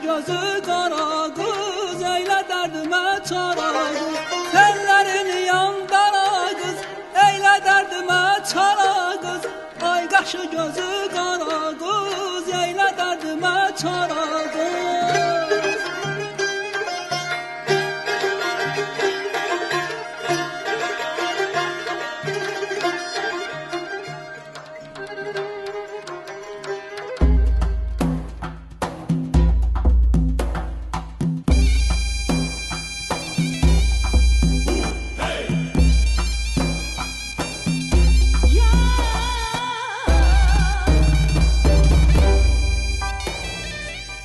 gözü qara qız, eylə dərdimə çara qız. Tellərin yandara qız, eylə dərdimə çara qız. Ay qaşı gözü qara qız, eylə dərdimə çara qız.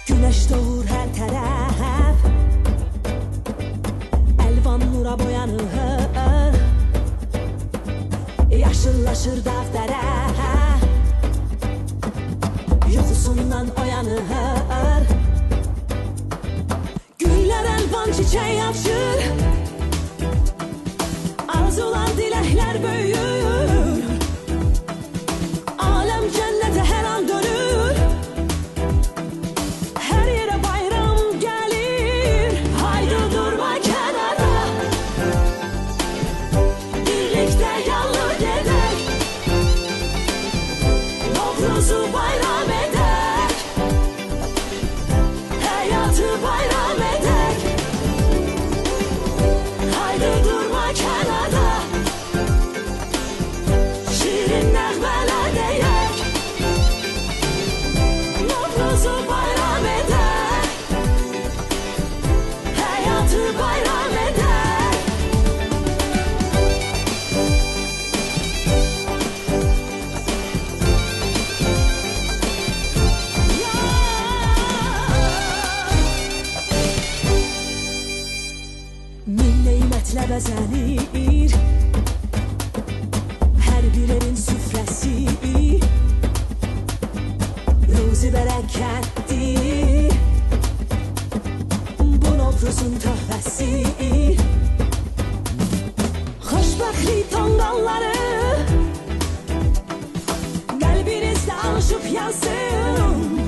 Güneş doğur her tərəf, əlvan nura boyanır, yaşıllaşır dağ dərə, yuxusundan oyanır. Güller əlvan çiçək açır, arzular diləklər böyür, aləm cənnətə hər an dönür. Bayram edek, hayatı bayram edek. Haydi durma kenarda, şirin nəğmələr deyək. Novruzu bayram edek, hayatı bayram edek. Min neymətlə bəzənir hər bir evin süfrəsi, ruzi bərəkətdir bu Novruzun töhfəsi. Xoşbəxtlik tonqalları qəlbinizdə alışıb yansın.